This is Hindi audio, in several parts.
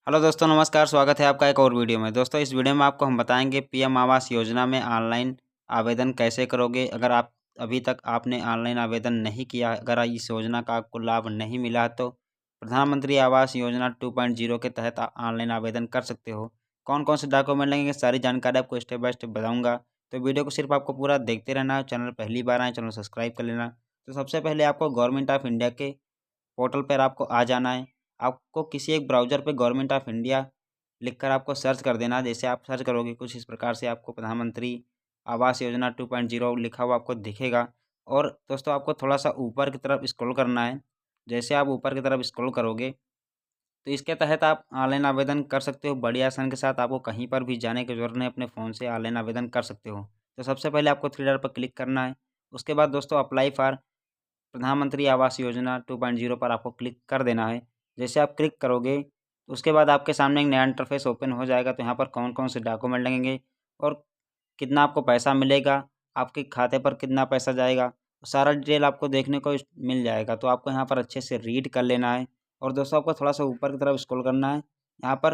हेलो दोस्तों, नमस्कार। स्वागत है आपका एक और वीडियो में। दोस्तों, इस वीडियो में आपको हम बताएंगे पीएम आवास योजना में ऑनलाइन आवेदन कैसे करोगे। अगर आप अभी तक आपने ऑनलाइन आवेदन नहीं किया, अगर इस योजना का आपको लाभ नहीं मिला है, तो प्रधानमंत्री आवास योजना 2.0 के तहत ऑनलाइन आवेदन कर सकते हो। कौन कौन से डॉक्यूमेंट लगेंगे, सारी जानकारी आपको स्टेप बाय स्टेप बताऊँगा। तो वीडियो को सिर्फ आपको पूरा देखते रहना है। चैनल पहली बार आए, चैनल सब्सक्राइब कर लेना। तो सबसे पहले आपको गवर्नमेंट ऑफ इंडिया के पोर्टल पर आपको आ जाना है। आपको किसी एक ब्राउज़र पे गवर्नमेंट ऑफ इंडिया लिखकर आपको सर्च कर देना है। जैसे आप सर्च करोगे कुछ इस प्रकार से आपको प्रधानमंत्री आवास योजना 2.0 लिखा हुआ आपको दिखेगा। और दोस्तों, आपको थोड़ा-सा ऊपर की तरफ स्क्रॉल करना है। जैसे आप ऊपर की तरफ स्क्रॉल करोगे, तो इसके तहत आप ऑनलाइन आवेदन कर सकते हो बड़ी आसानी के साथ। आपको कहीं पर भी जाने की ज़रूरत नहीं, अपने फ़ोन से ऑनलाइन आवेदन कर सकते हो। तो सबसे पहले आपको थ्री डॉट पर क्लिक करना है। उसके बाद दोस्तों, अप्लाई फॉर प्रधानमंत्री आवास योजना 2.0 पर आपको क्लिक कर देना है। जैसे आप क्लिक करोगे, तो उसके बाद आपके सामने एक नया इंटरफेस ओपन हो जाएगा। तो यहाँ पर कौन-कौन से डॉक्यूमेंट लगेंगे और कितना आपको पैसा मिलेगा, आपके खाते पर कितना पैसा जाएगा, सारा डिटेल आपको देखने को मिल जाएगा। तो आपको यहाँ पर अच्छे से रीड कर लेना है। और दोस्तों, आपको थोड़ा-सा ऊपर की तरफ स्क्रॉल करना है। यहाँ पर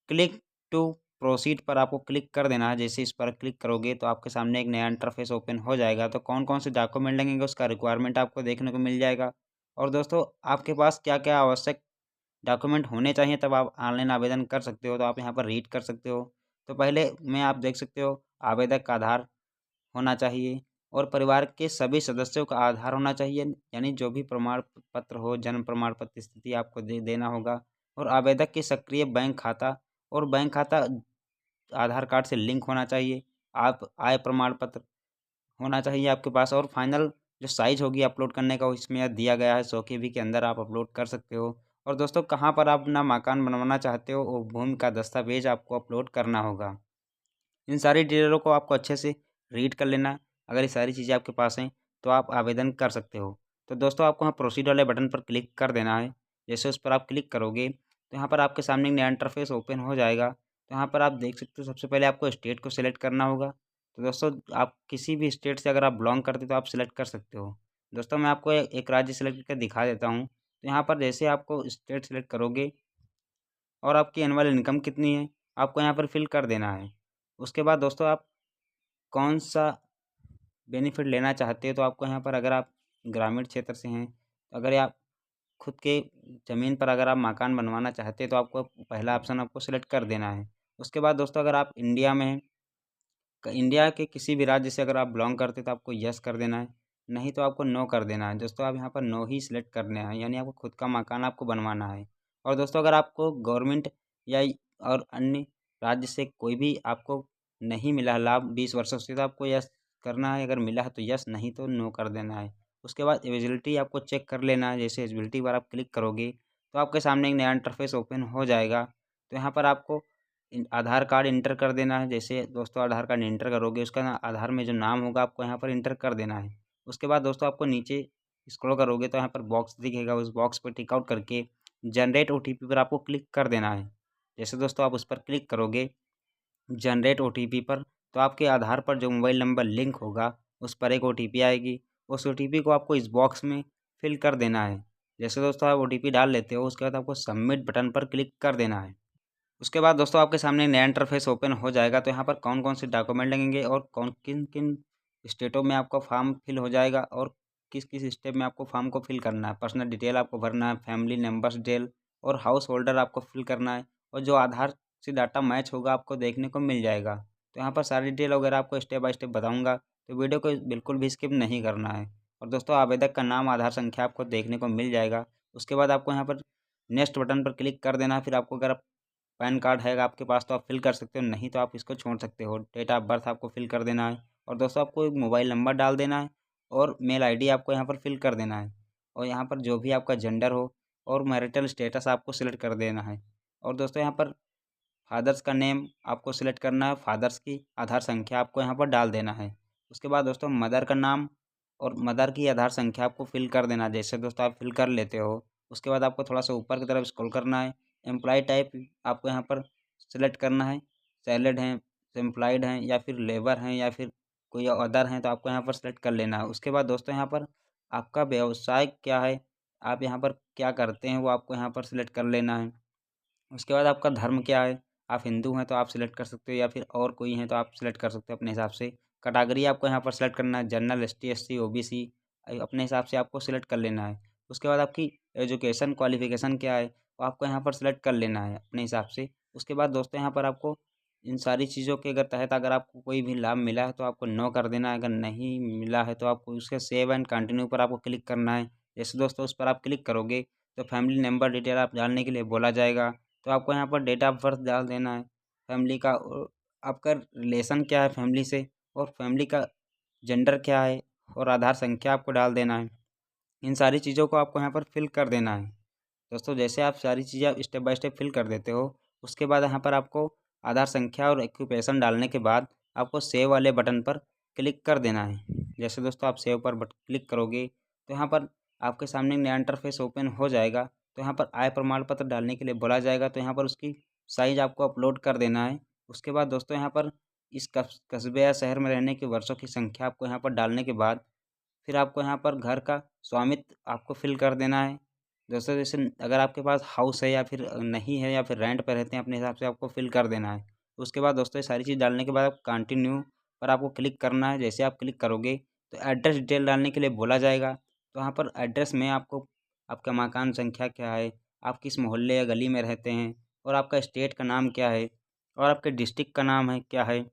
क्लिक टू प्रोसीड पर आपको क्लिक कर देना है। जैसे इस पर क्लिक करोगे, तो आपके सामने एक नया इंटरफेस ओपन हो जाएगा। तो कौन-कौन से डॉक्यूमेंट लगेंगे उसका रिक्वायरमेंट आपको देखने को मिल जाएगा। और दोस्तों, आपके पास क्या-क्या आवश्यक डॉक्यूमेंट होने चाहिए तब आप ऑनलाइन आवेदन कर सकते हो। तो आप यहाँ पर रीड कर सकते हो। तो पहले में आप देख सकते हो, आवेदक का आधार होना चाहिए और परिवार के सभी सदस्यों का आधार होना चाहिए। यानी जो भी प्रमाण पत्र हो, जन्म प्रमाण पत्र स्थिति आपको देना होगा। और आवेदक की सक्रिय बैंक खाता और बैंक खाता आधार कार्ड से लिंक होना चाहिए। आप आय प्रमाण पत्र होना चाहिए आपके पास। और फाइनल जो साइज़ होगी अपलोड करने का, वो इसमें दिया गया है। 100 केबी के अंदर आप अपलोड कर सकते हो। और दोस्तों, कहाँ पर आप अपना मकान बनवाना चाहते हो, वो भूमि का दस्तावेज आपको अपलोड करना होगा। इन सारी डिटेलों को आपको अच्छे से रीड कर लेना है। अगर ये सारी चीज़ें आपके पास हैं, तो आप आवेदन कर सकते हो। तो दोस्तों, आपको यहाँ प्रोसीड वाले बटन पर क्लिक कर देना है। जैसे उस पर आप क्लिक करोगे, तो यहाँ पर आपके सामने एक नया इंटरफेस ओपन हो जाएगा। तो यहाँ पर आप देख सकते हो, सबसे पहले आपको स्टेट को सिलेक्ट करना होगा। तो दोस्तों, आप किसी भी स्टेट से अगर आप बिलॉन्ग करते हो, तो आप सिलेक्ट कर सकते हो। दोस्तों, मैं आपको एक राज्य सिलेक्ट करके दिखा देता हूँ। तो यहाँ पर जैसे आपको स्टेट सिलेक्ट करोगे और आपकी एनुअल इनकम कितनी है, आपको यहाँ पर फिल कर देना है। उसके बाद दोस्तों, आप कौन-सा बेनिफिट लेना चाहते हो, तो आपको यहाँ पर, अगर आप ग्रामीण क्षेत्र से हैं, तो अगर आप खुद के ज़मीन पर अगर आप मकान बनवाना चाहते हैं, तो आपको पहला ऑप्शन आपको सेलेक्ट कर देना है। उसके बाद दोस्तों, अगर आप इंडिया में हैं, इंडिया के किसी भी राज्य से अगर आप बिलॉन्ग करते हैं, तो आपको यस कर देना है। नहीं तो आपको नो कर देना है। दोस्तों, आप यहाँ पर नो ही सिलेक्ट करना है, यानी आपको खुद का मकान आपको बनवाना है। और दोस्तों, अगर आपको गवर्नमेंट या और अन्य राज्य से कोई भी आपको नहीं मिला लाभ 20 वर्षों से, तो आपको यस करना है। अगर मिला है तो यस, नहीं तो नो कर देना है। उसके बाद एलिजिबिलिटी आपको चेक कर लेना है। जैसे एलिजिबिलिटी पर आप क्लिक करोगे, तो आपके सामने एक नया इंटरफेस ओपन हो जाएगा। तो यहाँ पर आपको आधार कार्ड इंटर कर देना है। जैसे दोस्तों, आधार कार्ड इंटर करोगे, उसका आधार में जो नाम होगा आपको यहाँ पर इंटर कर देना है। उसके बाद दोस्तों, आपको नीचे स्क्रॉल करोगे, तो यहाँ पर बॉक्स दिखेगा। उस बॉक्स पर टिक आउट करके जनरेट ओटीपी पर आपको क्लिक कर देना है। जैसे दोस्तों, आप उस पर क्लिक करोगे जनरेट ओटीपी पर, तो आपके आधार पर जो मोबाइल नंबर लिंक होगा, उस पर एक ओटीपी आएगी। उस ओटीपी को आपको इस बॉक्स में फिल कर देना है। जैसे दोस्तों, आप ओटीपी डाल लेते हो, उसके बाद आपको सबमिट बटन पर क्लिक कर देना है। उसके बाद दोस्तों, आपके सामने नया इंटरफेस ओपन हो जाएगा। तो यहाँ पर कौन-कौन से डॉक्यूमेंट लगेंगे और कौन किन-किन स्टेटों में आपका फॉर्म फिल हो जाएगा और किस-किस स्टेप में आपको फॉर्म को फिल करना है। पर्सनल डिटेल आपको भरना है, फैमिली मेंबर्स डिटेल और हाउस होल्डर आपको फिल करना है। और जो आधार से डाटा मैच होगा, आपको देखने को मिल जाएगा। तो यहाँ पर सारी डिटेल वगैरह आपको स्टेप बाय स्टेप बताऊँगा, तो वीडियो को बिल्कुल भी स्किप नहीं करना है। और दोस्तों, आवेदक का नाम, आधार संख्या आपको देखने को मिल जाएगा। उसके बाद आपको यहाँ पर नेक्स्ट बटन पर क्लिक कर देना है। फिर आपको, अगर पैन कार्ड है आपके पास, तो आप फिल कर सकते हो, नहीं तो आप इसको छोड़ सकते हो। डेट ऑफ बर्थ आपको फिल कर देना है। और दोस्तों, आपको एक मोबाइल नंबर डाल देना है और मेल आईडी आपको यहाँ पर फिल कर देना है। और यहाँ पर जो भी आपका जेंडर हो और मैरिटल स्टेटस आपको सिलेक्ट कर देना है। और दोस्तों, यहाँ पर फादर्स का नेम आपको सिलेक्ट करना है, फादर्स की आधार संख्या आपको यहाँ पर डाल देना है। उसके बाद दोस्तों, मदर का नाम और मदर की आधार संख्या आपको फिल कर देना है। जैसे दोस्तों, आप फिल कर लेते हो, उसके बाद आपको थोड़ा सा ऊपर की तरफ स्क्रॉल करना है। एम्प्लॉय टाइप आपको यहाँ पर सिलेक्ट करना है। सैलरीड हैं, एम्प्लॉयड हैं, या फिर लेबर हैं, या फिर कोई अदर हैं, तो आपको यहाँ पर सिलेक्ट कर लेना है। उसके बाद दोस्तों, यहाँ पर आपका व्यवसाय क्या है, आप यहाँ पर क्या करते हैं, वो आपको यहाँ पर सिलेक्ट कर लेना है। उसके बाद आपका धर्म क्या है, आप हिंदू हैं तो आप सिलेक्ट कर सकते हो, या फिर और कोई हैं तो आप सिलेक्ट कर सकते हो अपने हिसाब से। कैटेगरी आपको यहाँ पर सिलेक्ट करना है, जनरल, एसटी, एससी, ओबीसी, अपने हिसाब से आपको सिलेक्ट कर लेना है। उसके बाद आपकी एजुकेशन क्वालिफिकेशन क्या है, वो आपको यहाँ पर सिलेक्ट कर लेना है अपने हिसाब से। उसके बाद दोस्तों यहाँ पर आपको इन सारी चीज़ों के अगर तहत अगर आपको कोई भी लाभ मिला है तो आपको नो कर देना है, अगर नहीं मिला है तो आपको उसके सेव एंड कंटिन्यू पर आपको क्लिक करना है। जैसे दोस्तों उस पर आप क्लिक करोगे तो फैमिली नंबर डिटेल आप डालने के लिए बोला जाएगा, तो आपको यहाँ पर डेट ऑफ बर्थ डाल देना है, फैमिली का और आपका रिलेशन क्या है फैमिली से, और फैमिली का जेंडर क्या है, और आधार संख्या आपको डाल देना है। इन सारी चीज़ों को आपको यहाँ पर फिल कर देना है। दोस्तों जैसे आप सारी चीज़ें आप स्टेप बाय स्टेप फिल कर देते हो, उसके बाद यहाँ पर आपको आधार संख्या और ऑक्यूपेशन डालने के बाद आपको सेव वाले बटन पर क्लिक कर देना है। जैसे दोस्तों आप सेव पर क्लिक करोगे तो यहाँ पर आपके सामने नया इंटरफेस ओपन हो जाएगा। तो यहाँ पर आय प्रमाण पत्र डालने के लिए बोला जाएगा, तो यहाँ पर उसकी साइज़ आपको अपलोड कर देना है। उसके बाद दोस्तों यहाँ पर इस कस्बे या शहर में रहने के वर्षों की संख्या आपको यहाँ पर डालने के बाद फिर आपको यहाँ पर घर का स्वामित्व आपको फिल कर देना है। दोस्तों जैसे अगर आपके पास हाउस है या फिर नहीं है या फिर रेंट पर रहते हैं, अपने हिसाब से आपको फिल कर देना है। उसके बाद दोस्तों ये सारी चीज़ डालने के बाद आप कंटिन्यू पर आपको क्लिक करना है। जैसे आप क्लिक करोगे तो एड्रेस डिटेल डालने के लिए बोला जाएगा। तो यहाँ पर एड्रेस में आपको आपका मकान संख्या क्या है, आप किस मोहल्ले या गली में रहते हैं, और आपका स्टेट का नाम क्या है, और आपके डिस्ट्रिक्ट का नाम है क्या है,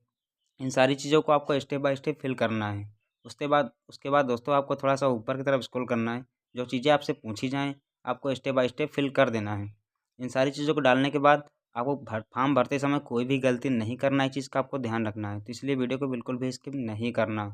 इन सारी चीज़ों को आपको स्टेप बाय स्टेप फिल करना है। उसके बाद दोस्तों आपको थोड़ा सा ऊपर की तरफ स्क्रॉल करना है। जो चीज़ें आपसे पूछी जाएँ आपको स्टेप बाय स्टेप फिल कर देना है। इन सारी चीज़ों को डालने के बाद आपको फॉर्म भरते समय कोई भी गलती नहीं करना है, इस चीज़ का आपको ध्यान रखना है। तो इसलिए वीडियो को बिल्कुल भी स्किप नहीं करना।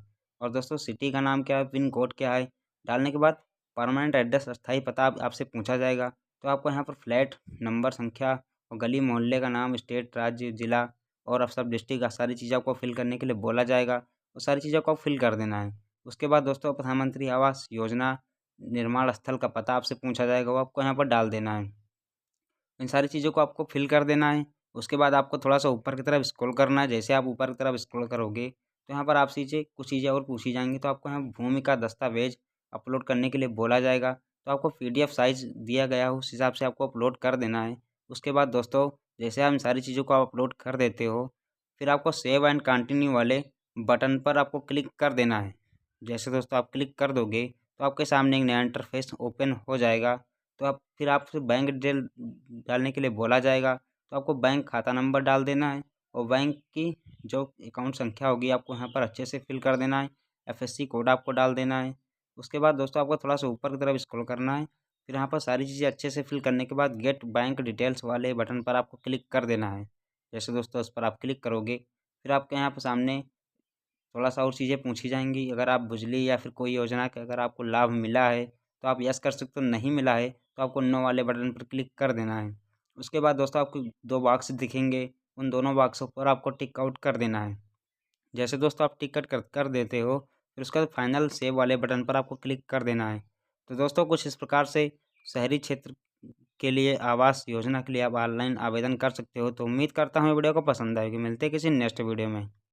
और दोस्तों सिटी का नाम क्या है, पिन कोड क्या है, डालने के बाद परमानेंट एड्रेस अस्थायी पता आपसे पूछा जाएगा। तो आपको यहाँ पर फ्लैट नंबर, संख्या और गली मोहल्ले का नाम, स्टेट, राज्य, जिला और अब सब डिस्ट्रिक्ट का सारी चीज़ें आपको फिल करने के लिए बोला जाएगा। वो सारी चीज़ों को फिल कर देना है। उसके बाद दोस्तों प्रधानमंत्री आवास योजना निर्माण स्थल का पता आपसे पूछा जाएगा, वो आपको यहाँ पर डाल देना है। इन सारी चीज़ों को आपको फिल कर देना है। उसके बाद आपको थोड़ा सा ऊपर की तरफ स्क्रॉल करना है। जैसे आप ऊपर की तरफ स्क्रॉल करोगे तो यहाँ पर आपसे कुछ चीज़ें और पूछी जाएंगी। तो आपको यहाँ भूमि का दस्तावेज अपलोड करने के लिए बोला जाएगा। तो आपको PDF साइज दिया गया हो उस हिसाब से आपको अपलोड कर देना है। उसके बाद दोस्तों जैसे आप इन सारी चीज़ों को आप अपलोड कर देते हो, फिर आपको सेव एंड कंटिन्यू वाले बटन पर आपको क्लिक कर देना है। जैसे दोस्तों आप क्लिक कर दोगे तो आपके सामने एक नया इंटरफेस ओपन हो जाएगा। तो आप फिर आपसे बैंक डिटेल डालने के लिए बोला जाएगा। तो आपको बैंक खाता नंबर डाल देना है, और बैंक की जो अकाउंट संख्या होगी आपको यहाँ पर अच्छे से फिल कर देना है। FSC कोड आपको डाल देना है। उसके बाद दोस्तों आपको थोड़ा सा ऊपर की तरफ स्क्रॉल करना है। फिर यहाँ पर सारी चीज़ें अच्छे से फिल करने के बाद गेट बैंक डिटेल्स वाले बटन पर आपको क्लिक कर देना है। जैसे दोस्तों उस पर आप क्लिक करोगे फिर आपके यहाँ पर सामने थोड़ा सा और चीज़ें पूछी जाएंगी। अगर आप बिजली या फिर कोई योजना का अगर आपको लाभ मिला है तो आप यस कर सकते हो, नहीं मिला है तो आपको नो वाले बटन पर क्लिक कर देना है। उसके बाद दोस्तों आपको 2 बॉक्स दिखेंगे, उन दोनों बॉक्सों पर आपको टिक आउट कर देना है। जैसे दोस्तों आप टिकट कर देते हो फिर उसके बाद फाइनल सेव वाले बटन पर आपको क्लिक कर देना है। तो दोस्तों कुछ इस प्रकार से शहरी क्षेत्र के लिए आवास योजना के लिए आप ऑनलाइन आवेदन कर सकते हो। तो उम्मीद करता हूँ वीडियो को पसंद आएगी। मिलते हैं किसी नेक्स्ट वीडियो में।